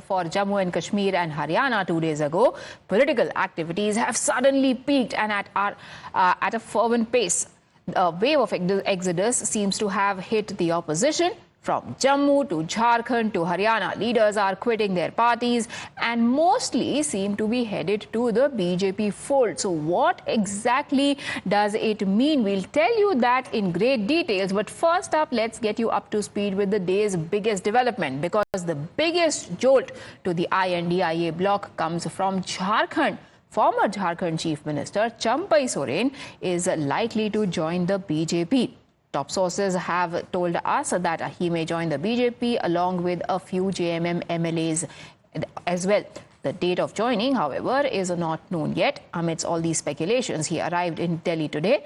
for Jammu and Kashmir and Haryana 2 days ago, political activities have suddenly peaked and are at a fervent pace. A wave of exodus seems to have hit the opposition. From Jammu to Jharkhand to Haryana, leaders are quitting their parties and mostly seem to be headed to the BJP fold. So what exactly does it mean? We'll tell you that in great details. But first up, let's get you up to speed with the day's biggest development, because the biggest jolt to the INDIA bloc comes from Jharkhand. Former Jharkhand Chief Minister Champai Soren is likely to join the BJP. Top sources have told us that he may join the BJP along with a few JMM MLAs as well. The date of joining, however, is not known yet. Amidst all these speculations, he arrived in Delhi today.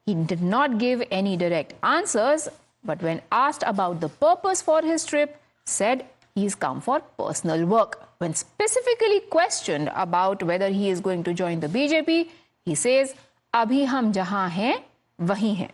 He did not give any direct answers, but when asked about the purpose for his trip, said he's come for personal work. When specifically questioned about whether he is going to join the BJP, he says, "Abhi hum jahan hain, wahi hain."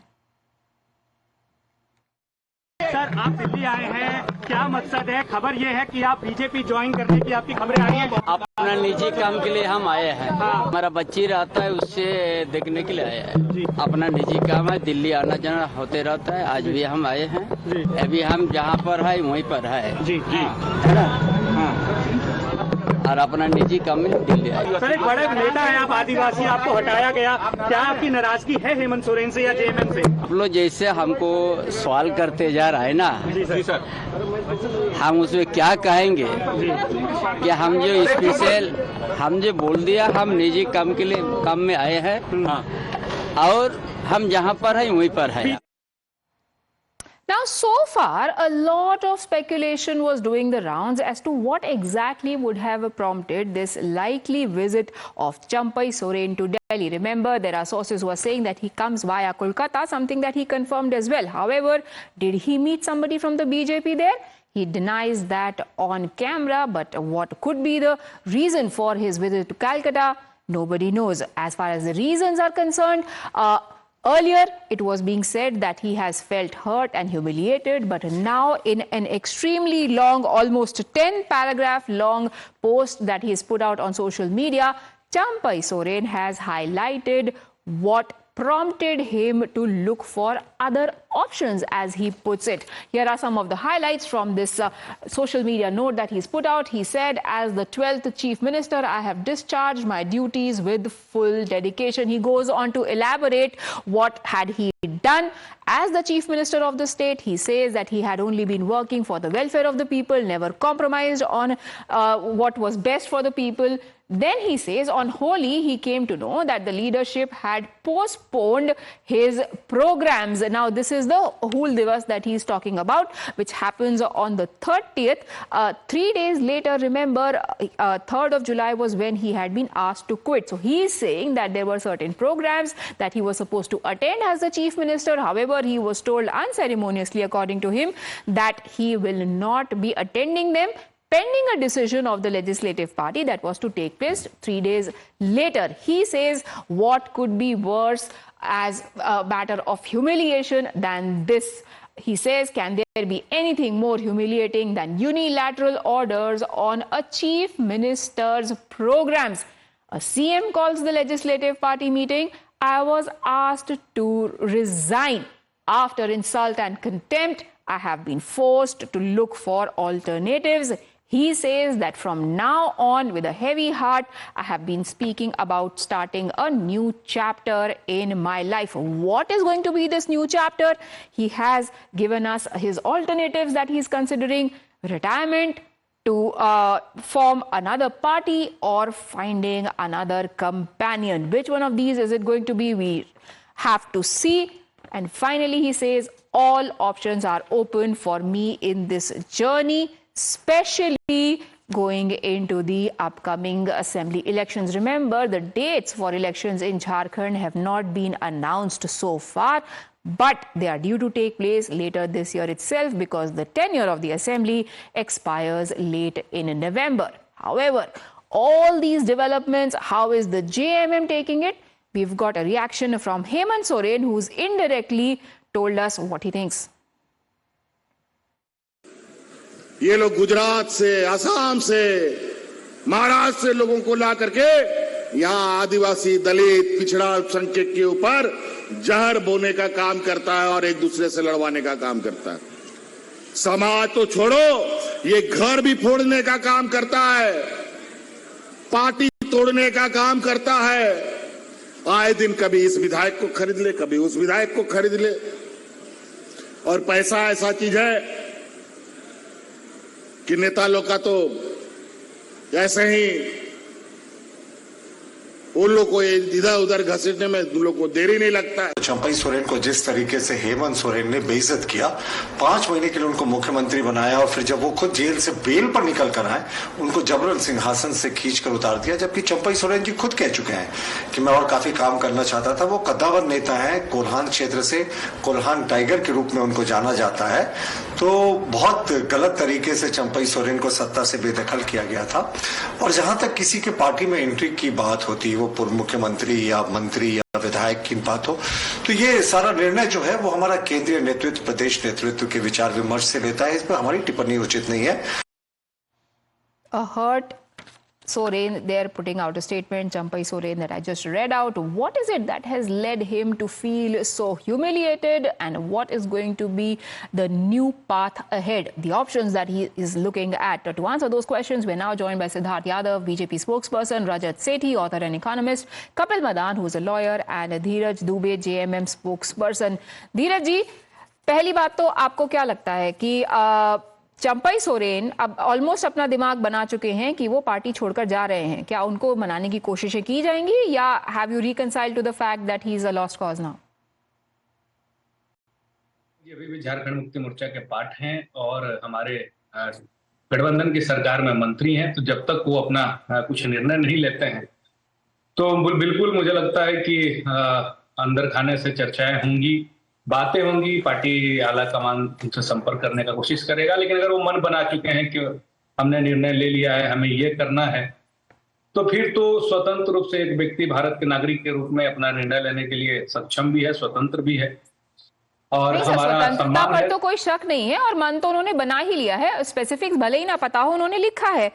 Sir, आप दिल्ली आए हैं, क्या मकसद है? खबर ये है कि आप बीजेपी ज्वाइन करने की आपकी खबरें आ रही हैं। अपना निजी काम के लिए हम आए हैं। हमारा बच्ची रहता है, उससे देखने के लिए आए हैं। अपना निजी काम है, दिल्ली आना जाना होते रहता है। आज भी हम आए हैं। अभी हम जहाँ पर है वहीं पर है। जी जी, है ना? और अपना निजी काम में दिल्ली आए। सर, एक बड़े नेता है आप, आदिवासी, आपको हटाया गया, क्या आपकी नाराजगी है हेमंत सोरेन से या जेएमएम से? आप लोग जैसे हमको सवाल करते जा रहा है ना, जी सर, हम उसमें क्या कहेंगे कि हम जो स्पेशल हम जो बोल दिया, हम निजी काम के लिए काम में आए हैं और हम जहाँ पर है वहीं पर है। Now, so far, a lot of speculation was doing the rounds as to what exactly would have prompted this likely visit of Champai Soren to Delhi. Remember, there are sources who are saying that he comes via Kolkata, something that he confirmed as well. However, did he meet somebody from the BJP there? He denies that on camera, but what could be the reason for his visit to Calcutta? Nobody knows. As far as the reasons are concerned, earlier, it was being said that he has felt hurt and humiliated, but now in an extremely long, almost 10-paragraph long post that he's put out on social media, Champai Soren has highlighted what prompted him to look for other options, as he puts it. Here are some of the highlights from this social media note that he's put out. He said, "As the 12th Chief Minister, I have discharged my duties with full dedication." He goes on to elaborate what had he done. As the Chief Minister of the state, he says that he had only been working for the welfare of the people, never compromised on what was best for the people. Then he says on Holi, he came to know that the leadership had postponed his programs. Now, this is the Hool Divas that he's talking about, which happens on the 30th. 3 days later, remember, 3rd of July was when he had been asked to quit. So he is saying that there were certain programs that he was supposed to attend as the Chief Minister. However, he was told unceremoniously, according to him, that he will not be attending them, pending a decision of the Legislative Party that was to take place 3 days later. He says, what could be worse as a matter of humiliation than this? He says, can there be anything more humiliating than unilateral orders on a chief minister's programs? A CM calls the Legislative Party meeting. "I was asked to resign. After insult and contempt, I have been forced to look for alternatives." He says that from now on, with a heavy heart, I have been speaking about starting a new chapter in my life. What is going to be this new chapter? He has given us his alternatives that he's considering: retirement, to form another party, or finding another companion. Which one of these is it going to be? We have to see. And finally, he says, all options are open for me in this journey, especially going into the upcoming assembly elections. Remember, the dates for elections in Jharkhand have not been announced so far, but they are due to take place later this year itself, because the tenure of the assembly expires late in November. However, all these developments, how is the JMM taking it? We've got a reaction from Hemant Soren, who's indirectly told us what he thinks. ये लोग गुजरात से, असम से, महाराष्ट्र से लोगों को ला करके यहाँ आदिवासी, दलित, पिछड़ा, अल्पसंख्यक के ऊपर जहर बोने का काम करता है और एक दूसरे से लड़वाने का काम करता है। समाज तो छोड़ो, ये घर भी फोड़ने का काम करता है, पार्टी तोड़ने का काम करता है। आए दिन कभी इस विधायक को खरीद ले, कभी उस विधायक को खरीद ले। और पैसा ऐसा चीज है कि नेता लोग का तो ऐसे ही उन लोग को इधर उधर घसीटने में उन लोग को देरी नहीं लगता है। चंपई सोरेन को जिस तरीके से हेमंत सोरेन ने बेइज्जत किया, 5 महीने के लिए उनको मुख्यमंत्री बनाया और फिर जब वो खुद जेल से बेल पर निकल कर आए, उनको जबरन सिंहासन से खींचकर उतार दिया। जबकि चंपई सोरेन जी खुद कह चुके हैं कि मैं और काफी काम करना चाहता था। वो कद्दावर नेता है, कोल्हान क्षेत्र से कोल्हान टाइगर के रूप में उनको जाना जाता है। तो बहुत गलत तरीके से चंपई सोरेन को सत्ता से बेदखल किया गया था। और जहां तक किसी के पार्टी में एंट्री की बात होती है, वो पूर्व मुख्यमंत्री या मंत्री या विधायक की बात हो, तो ये सारा निर्णय जो है वो हमारा केंद्रीय नेतृत्व, प्रदेश नेतृत्व के विचार विमर्श से लेता है। इस पर हमारी टिप्पणी उचित नहीं है। Soren, they're putting out a statement, Champai Soren, that I just read out. What is it that has led him to feel so humiliated, and what is going to be the new path ahead? The options that he is looking at. To answer those questions, we're now joined by Siddharth Yadav, BJP spokesperson, Rajat Sethi, author and economist, Kapil Madan, who is a lawyer, and Dheeraj Dubey, JMM spokesperson. Dheeraj ji, पहली बात तो आपको क्या लगता है कि चंपई सोरेन अब almost अपना दिमाग बना चुके हैं कि वो पार्टी छोड़कर जा रहे हैं? क्या उनको मनाने की कोशिशें की जाएंगी, या have you reconciled to the fact that he is a lost cause now? ये अभी भी झारखंड मुक्ति मोर्चा के पार्ट हैं और हमारे गठबंधन की सरकार में मंत्री हैं। तो जब तक वो अपना कुछ निर्णय नहीं लेते हैं तो बिल्कुल मुझे लगता है कि अंदर खाने से चर्चाएं होंगी, बातें होंगी, पार्टी आला कमान उनसे संपर्क करने का कोशिश करेगा। लेकिन अगर वो मन बना चुके हैं कि हमने निर्णय ले लिया है, हमें ये करना है, तो फिर तो स्वतंत्र रूप से एक व्यक्ति भारत के नागरिक के रूप में अपना निर्णय लेने के लिए सक्षम भी है, स्वतंत्र भी है। और हमारा स्वतंत्रता पर तो कोई शक नहीं है, और मन तो उन्होंने बना ही लिया है। स्पेसिफिक्स भले ही ना पता हो, उन्होंने लिखा है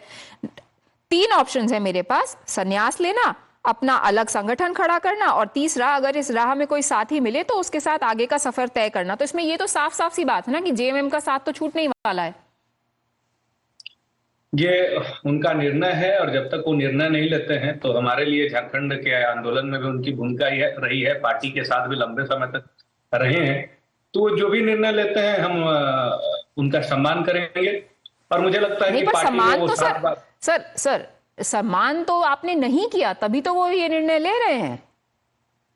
3 ऑप्शंस है मेरे पास: संन्यास लेना, अपना अलग संगठन खड़ा करना, और तीसरा, अगर इस राह में कोई साथी मिले तो उसके साथ आगे का सफर तय करना। तो इसमें ये तो साफ साफ सी बात है ना कि जेएमएम का साथ तो छूटने ही वाला है। ये उनका निर्णय है, और जब तक वो निर्णय नहीं लेते हैं तो हमारे लिए झारखंड के आंदोलन में भी उनकी भूमिका ही रही है, पार्टी के साथ भी लंबे समय तक रहे हैं। तो जो भी निर्णय लेते हैं हम उनका सम्मान करेंगे। और मुझे लगता है कि पार्टी सर सम्मान तो आपने नहीं किया, तभी तो वो ये निर्णय ले रहे हैं।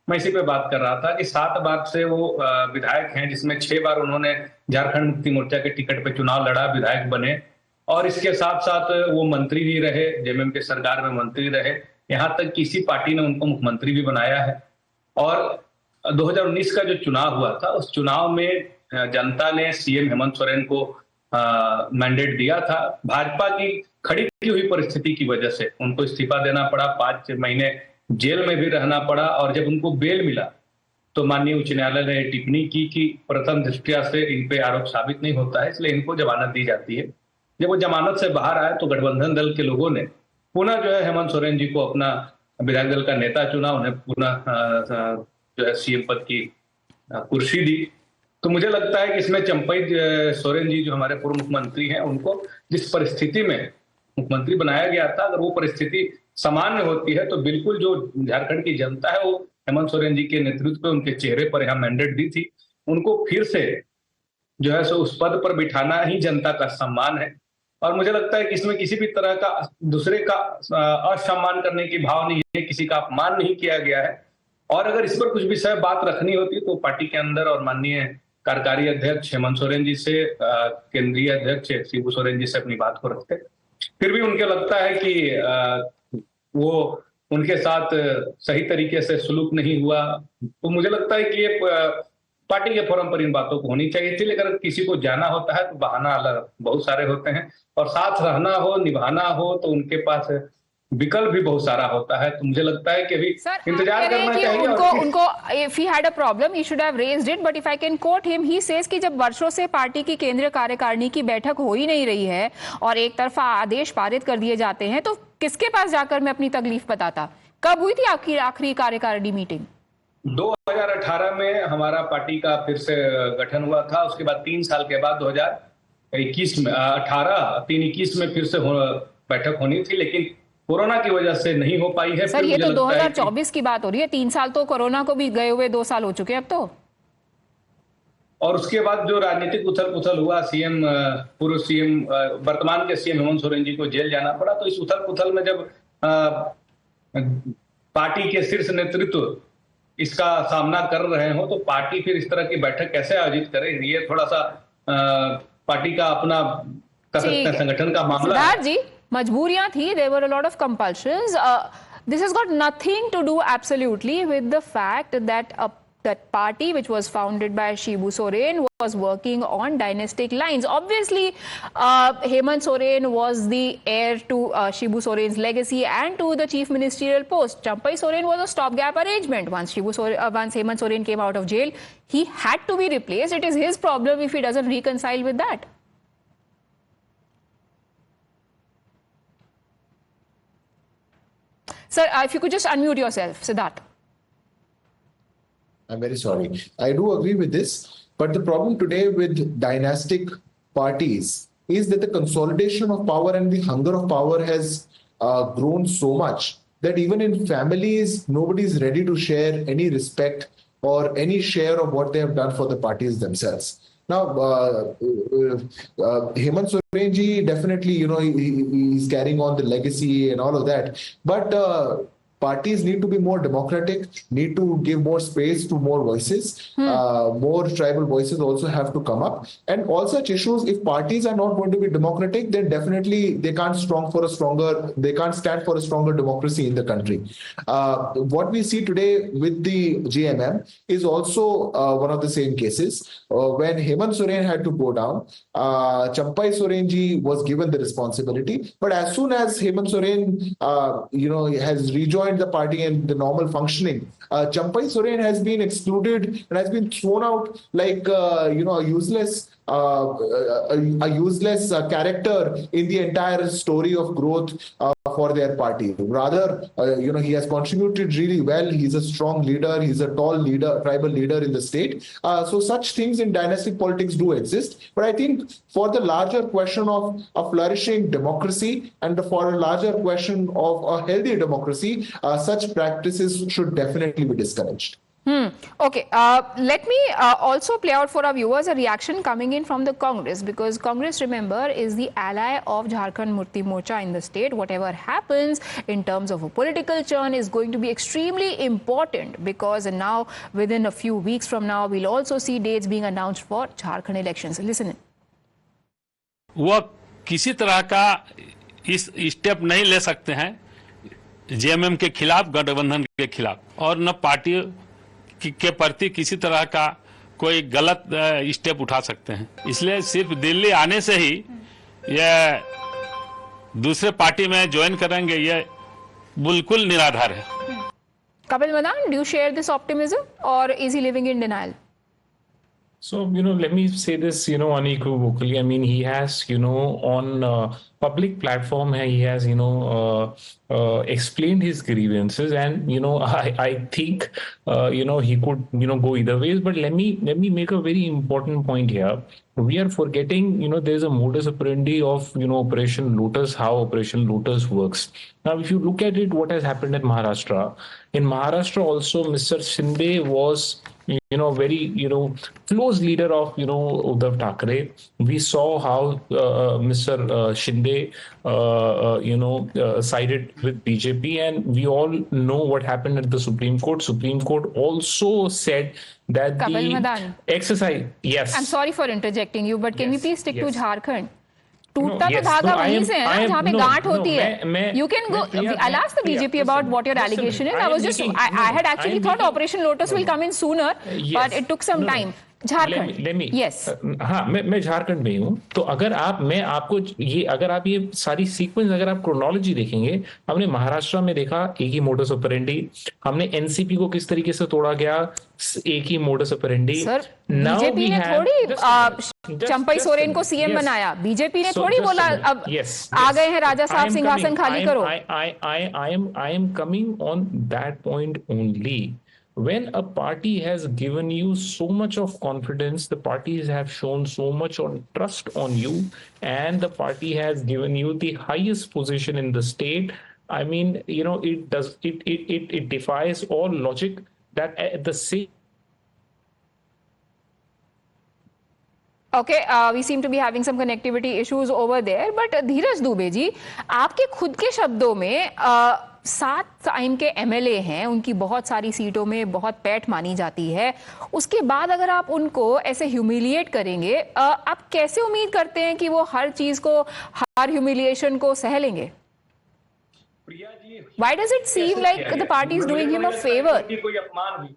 मैं इसी पे बात कर रहा था कि 7 बार से वो विधायक हैं, जिसमें 6 बार उन्होंने झारखंड मुक्ति मोर्चा के टिकट पे चुनाव लड़ा, विधायक बने, और इसके साथ साथ वो मंत्री भी रहे, जेएमएम के सरकार में मंत्री रहे। यहाँ तक किसी पार्टी ने उनको मुख्यमंत्री भी बनाया है। और 2019 का जो चुनाव हुआ था, उस चुनाव में जनता ने सीएम हेमंत सोरेन को मैंडेट दिया था। भाजपा की खड़ी की हुई परिस्थिति की वजह से उनको इस्तीफा देना पड़ा, 5 महीने जेल में भी रहना पड़ा। और जब उनको बेल मिला तो माननीय उच्च न्यायालय ने टिप्पणी की कि प्रथम दृष्टया से इन पे आरोप साबित नहीं होता है, इसलिए इनको जमानत दी जाती है। जब वो जमानत से बाहर आए तो गठबंधन दल के लोगों ने पुनः जो है हेमंत सोरेन जी को अपना विधायक दल का नेता चुना, उन्हें पुनः जो है सीएम पद की कुर्सी दी। तो मुझे लगता है कि इसमें चंपई सोरेन जी जो हमारे पूर्व मुख्यमंत्री हैं, उनको जिस परिस्थिति में मुख्यमंत्री बनाया गया था, अगर वो परिस्थिति सामान्य होती है तो बिल्कुल जो झारखंड की जनता है वो हेमंत सोरेन जी के नेतृत्व पे, उनके चेहरे पर यहाँ मैंडेट दी थी, उनको फिर से जो है सो उस पद पर बिठाना ही जनता का सम्मान है। और मुझे लगता है कि इसमें किसी भी तरह का दूसरे का असम्मान करने की भाव नहीं है, किसी का अपमान नहीं किया गया है। और अगर इस पर कुछ विषय बात रखनी होती तो पार्टी के अंदर और माननीय कार्यकारी अध्यक्ष हेमंत सोरेन जी से, केंद्रीय अध्यक्ष शिबू सोरेन जी से अपनी बात को रखते। फिर भी उनके लगता है कि वो उनके साथ सही तरीके से सलूक नहीं हुआ, तो मुझे लगता है कि ये पार्टी के फोरम पर इन बातों को होनी चाहिए थी। लेकिन अगर किसी को जाना होता है तो बहाना अलग बहुत सारे होते हैं, और साथ रहना हो, निभाना हो, तो उनके पास विकल्प भी बहुत सारा होता है। तो मुझे लगता है कि अभी इंतजार करना चाहिए। उनको if he had a problem he should have raised it, but if I can quote him, he says कि जब वर्षों से पार्टी की केंद्रीय कार्यकारिणी की बैठक हो ही नहीं रही है और एक तरफा आदेश पारित कर दिए जाते हैं, तो किसके पास जाकर मैं अपनी तकलीफ बताता। कब हुई थी आखिरी कार्यकारिणी मीटिंग? 2018 में हमारा पार्टी का फिर से गठन हुआ था। उसके बाद 3 साल के बाद 2021 में 3-21 में फिर से बैठक होनी थी, लेकिन कोरोना की वजह से नहीं हो पाई है। सर ये तो 2024 की बात हो रही है, 3 साल तो कोरोना को भी गए हुए 2 साल हो चुके हैं अब तो। और उसके बाद जो राजनीतिक उथल पुथल हुआ, पूर्व सीएम वर्तमान के सीएम हेमंत सोरेन जी को जेल जाना पड़ा, तो इस उथल पुथल में जब पार्टी के शीर्ष नेतृत्व इसका सामना कर रहे हो, तो पार्टी फिर इस तरह की बैठक कैसे आयोजित करे? ये थोड़ा सा पार्टी का अपना संगठन का मामला है। जी मजबूरियां थी, there were a lot of compulsions. This has got nothing to do absolutely with the fact that that party which was founded by Shibu Soren was working on dynastic lines. Obviously, Hemant Soren was the heir to Shibu Soren's legacy and to the chief ministerial post. Champai Soren was a stopgap arrangement. Once Hemant Soren came out of jail, he had to be replaced. It is his problem if he doesn't reconcile with that. Sir, if you could just unmute yourself, Siddharth. I'm very sorry. I do agree with this, but the problem today with dynastic parties is that the consolidation of power and the hunger of power has grown so much that even in families, nobody is ready to share any respect or any share of what they have done for the parties themselves. Now, Hemant Soren ji definitely, he's carrying on the legacy and all of that, but parties need to be more democratic, need to give more space to more voices. More tribal voices also have to come up. And all such issues, if parties are not going to be democratic, then definitely they can't stand for a stronger democracy in the country. What we see today with the GMM is also one of the same cases. When Hemant Soren had to go down, Champai Soren ji was given the responsibility. But as soon as Hemant Soren, has rejoined the party and the normal functioning, Champai Soren has been excluded and has been thrown out like a useless character in the entire story of growth for their party. Rather, he has contributed really well. He's a strong leader. He's a tall leader, tribal leader in the state. So such things in dynastic politics do exist. But I think for the larger question of a flourishing democracy and for a larger question of a healthy democracy, such practices should definitely be discouraged. Okay, let me also play out for our viewers a reaction coming in from the Congress, because Congress, remember, is the ally of Jharkhand Mukti Morcha in the state. Whatever happens in terms of a political churn is going to be extremely important, because now within a few weeks from now we'll also see dates being announced for Jharkhand elections. Listen in. वो किसी तरह का इस step नहीं ले सकते हैं JMM के खिलाफ, गठबंधन के खिलाफ, और न पार्टी के प्रति किसी तरह का कोई गलत स्टेप उठा सकते हैं। इसलिए सिर्फ दिल्ली आने से ही ये दूसरे पार्टी में ज्वाइन करेंगे, ये बिल्कुल निराधार है। Kapil Madan, do you share this optimism or is he living in denial? So, let me say this, unequivocally. I mean, he has, on public platform, he has, explained his grievances, and, I think, he could, go either ways. But let me make a very important point here. We are forgetting, there's a modus operandi of, Operation Lotus, how Operation Lotus works. Now, if you look at it, what has happened in Maharashtra also, Mr. Shinde was, very, close leader of, Uddhav Thackeray. We saw how Mr. Shinde, sided with BJP, and we all know what happened at the Supreme Court. Supreme Court also said that Kapil Madan, exercise. Yes. I'm sorry for interjecting you, but can you please stick to Jharkhand? टूटता तो yes, धागा no, वहीं से है ना, जहाँ पे गांठ होती है. मैं You can go. I'll ask the BJP about what your allegation is. I had actually thought Operation Lotus will come in sooner, but it took some time. Jharkhand. Let me, Yes. हाँ, मैं झारखंड में हूँ। तो अगर आप ये सारी सीक्वेंस, अगर आप क्रोनोलॉजी देखेंगे, हमने महाराष्ट्र में देखा एक ही मोडस ऑपरेंडी, हमने एनसीपी को किस तरीके से तोड़ा गया, एक ही मोडस ऑपरेंडी। सर, बीजेपी ने थोड़ी चंपई सोरेन को सीएम बनाया, बीजेपी ने थोड़ी बोला अब आ गए हैं राजा साहब, सिंहासन खाली करो। I am coming on that point only. When a party has given you so much of confidence, the parties have shown so much on trust on you, and the party has given you the highest position in the state. I mean, it defies all logic that at the same. Okay, we seem to be having some connectivity issues over there, but धीरज दुबे जी, आपके खुद के शब्दों में 7 time के MLA हैं, उनकी बहुत सारी सीटों में बहुत पैठ मानी जाती है, उसके बाद अगर आप उनको ऐसे ह्यूमिलिएट करेंगे, आप कैसे उम्मीद करते हैं कि वो हर चीज को, हर ह्यूमिलिएशन को सह लेंगे? Why does it seem like the party is doing him a favor? कोई अपमान हुई,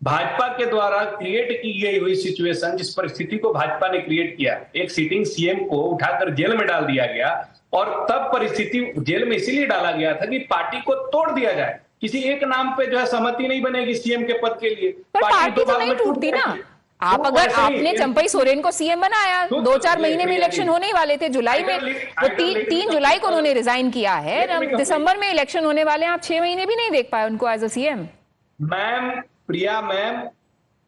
भाजपा के द्वारा क्रिएट की गई हुई सिचुएशन, जिस परिस्थिति को भाजपा ने क्रिएट किया, एक सिटिंग सीएम को उठाकर जेल में डाल दिया गया, और तब परिस्थिति जेल में इसीलिए डाला गया था कि पार्टी को तोड़ दिया जाए, किसी एक नाम पे जो है सहमति नहीं बनेगी सीएम के पद के लिए। पर पार्टी तो नहीं टूटती ना। आप अगर आपने चंपई सोरेन को सीएम बनाया, 2-4 महीने में इलेक्शन होने ही वाले थे, जुलाई में, वो 3 जुलाई को उन्होंने रिजाइन किया है, दिसंबर में इलेक्शन होने वाले हैं, आप 6 महीने भी नहीं देख पाए उनको as a CM. Ma'am, Priya ma'am,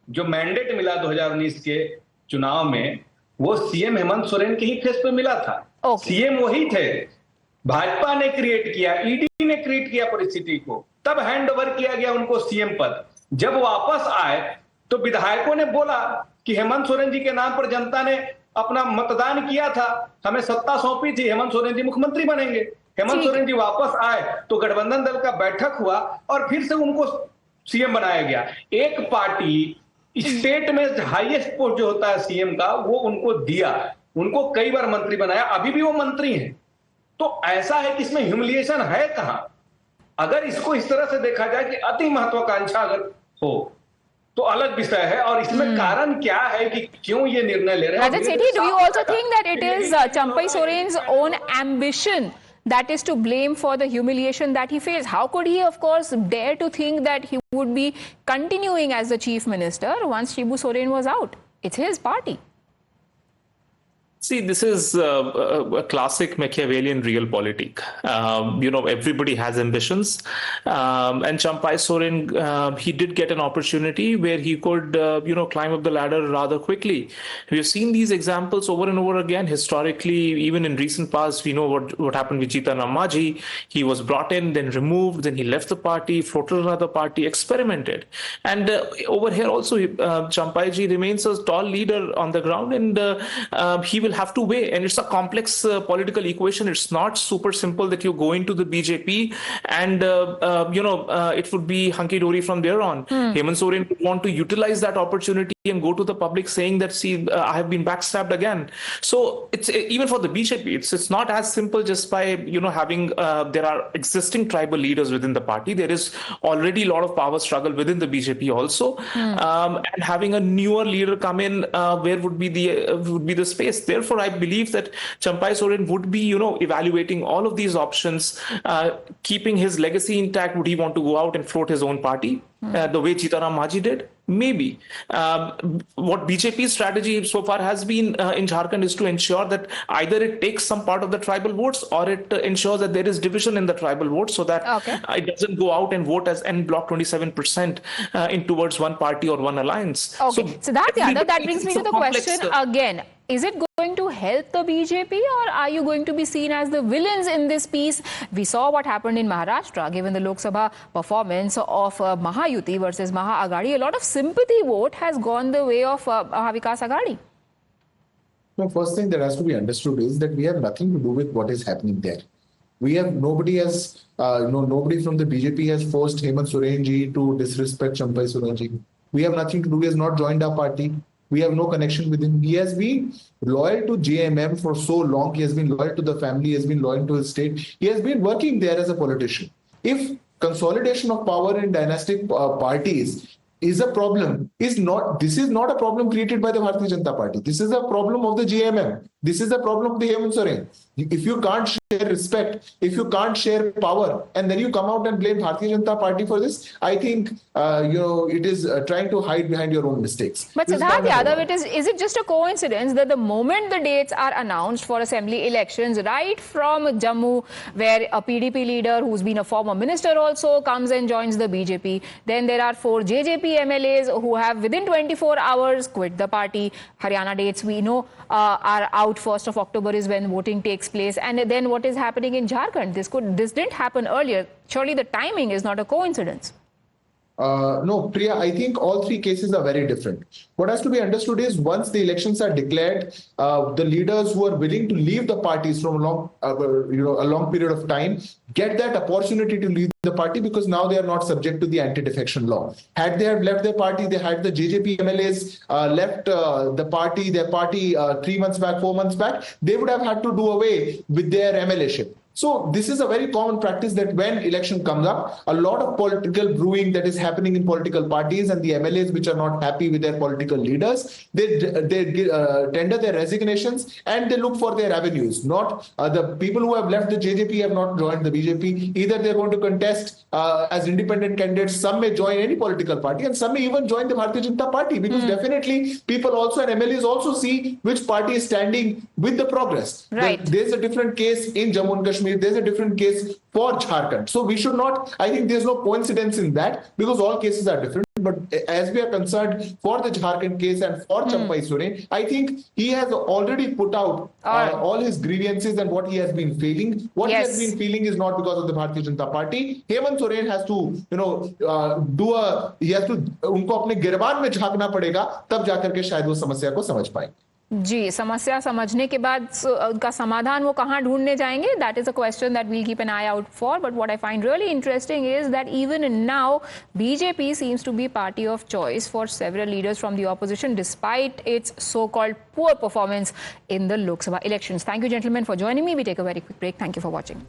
जो मैंडेट मिला 2019 के चुनाव में, वो सीएम हेमंत सोरेन के ही फेस पे मिला था। सीएम वही थे, भाजपा ने क्रिएट किया, ईडी ने क्रिएट किया परिस्थिति को, तब हैंड ओवर किया गया उनको सीएम पद। जब वापस आए तो विधायकों ने बोला कि हेमंत सोरेन जी के नाम पर जनता ने अपना मतदान किया था, हमें सत्ता सौंपी थी, हेमंत सोरेन जी मुख्यमंत्री बनेंगे। हेमंत सोरेन जी वापस आए तो गठबंधन दल का बैठक हुआ और फिर से उनको सीएम बनाया गया। एक पार्टी स्टेट में हाईएस्ट पोस्ट जो होता है सीएम का, वो उनको दिया, उनको कई बार मंत्री बनाया, अभी भी वो मंत्री हैं। तो ऐसा है कि इसमें ह्यूमिलिएशन है कहां? अगर इसको इस तरह से देखा जाए कि अति महत्वाकांक्षा अगर हो तो अलग विषय है, और इसमें कारण क्या है कि क्यों ये निर्णय ले रहे हैं? Rajat Sethi, do you also think that it is Champai Soren's own ambition that is to blame for the humiliation that he faced? How could he, of course, dare to think that he would be continuing as the chief minister once Shibu Soren was out? It's his party. See, this is a classic Machiavellian realpolitik. Everybody has ambitions. And Champai Soren, he did get an opportunity where he could, climb up the ladder rather quickly. We've seen these examples over and over again. Historically, even in recent past, we know what happened with Jeetanram Majhi. He was brought in, then removed, then he left the party, floated another party, experimented. And over here also, Champai ji remains a tall leader on the ground, and he will have to weigh, and it's a complex political equation. It's not super simple that you go into the BJP and it would be hunky-dory from there on. Hemant Soren would want to utilize that opportunity and go to the public saying that, see, I have been backstabbed again. So it's even for the BJP, it's not as simple just by having there are existing tribal leaders within the party. There is already a lot of power struggle within the BJP also, and having a newer leader come in, where would be the space? Therefore, I believe that Champai Soren would be, evaluating all of these options, keeping his legacy intact. Would he want to go out and float his own party the way Jeetanram Majhi did? Maybe. What BJP's strategy so far has been in Jharkhand is to ensure that either it takes some part of the tribal votes, or it ensures that there is division in the tribal votes, so that it doesn't go out and vote as en bloc 27% in towards one party or one alliance. Okay, so that brings me to the question again. Is it going to help the BJP, or are you going to be seen as the villains in this piece? We saw what happened in Maharashtra, given the Lok Sabha performance of Mahayuti versus Maha Aghadi. A lot of sympathy vote has gone the way of Mahavikas Aghadi. The first thing that has to be understood is that we have nothing to do with what is happening there. Nobody from the BJP has forced Hemant Soren ji to disrespect Champai Soren ji. We have nothing to do. He has not joined our party. We have no connection with him. He has been loyal to JMM for so long. He has been loyal to the family. He has been loyal to his state. He has been working there as a politician. If consolidation of power in dynastic parties is a problem is not, this is not a problem created by the Bharatiya Janata Party. This is a problem of the GMM. This is a problem of the Hemant Soren. If you can't share respect, if you can't share power, and then you come out and blame Bharatiya Janata Party for this, I think it is trying to hide behind your own mistakes. But Siddharth Yadav, is it just a coincidence that the moment the dates are announced for assembly elections, right from Jammu, where a PDP leader who's been a former minister also comes and joins the BJP, then there are 4 JJP MLAs who have within 24 hours quit the party. Haryana dates we know are out. 1st of October is when voting takes place, and then what is happening in Jharkhand? This didn't happen earlier. Surely the timing is not a coincidence. No, Priya, I think all 3 cases are very different. What has to be understood is once the elections are declared, the leaders who are willing to leave the parties from a long period of time get that opportunity to leave the party because now they are not subject to the anti-defection law. Had they have left their party, they had the JJP MLAs left their party 3 months back, 4 months back, they would have had to do away with their MLA-ship. So this is a very common practice that when election comes up, a lot of political brewing that is happening in political parties and the MLAs which are not happy with their political leaders, they tender their resignations and they look for their avenues. Not the people who have left the JJP have not joined the BJP. Either they're going to contest as independent candidates. Some may join any political party and some may even join the Bharatiya Janata Party because definitely people also and MLAs also see which party is standing with the progress. Right. There's a different case in Jammu and Kashmir. There's a different case for Jharkhand. So we should not, I think there's no coincidence in that because all cases are different. But as we are concerned for the Jharkhand case and for Champai Soren, I think he has already put out all his grievances and what he has been feeling. What he has been feeling is not because of the Bharatiya Janata Party. Hemant Soren has to, he has to, उनको अपने गिरबान में झांकना पड़ेगा तब जाकर के शायद वो समस्या को समझ पाएंगे. जी, समस्या समझने के बाद उनका समाधान वो कहाँ ढूंढने जाएंगे? That is a question that we'll keep an eye out for. But what I find really interesting is that even now, BJP seems to be party of choice for several leaders from the opposition, despite its so-called poor performance in the Lok Sabha elections. Thank you, gentlemen, for joining me. We take a very quick break. Thank you for watching.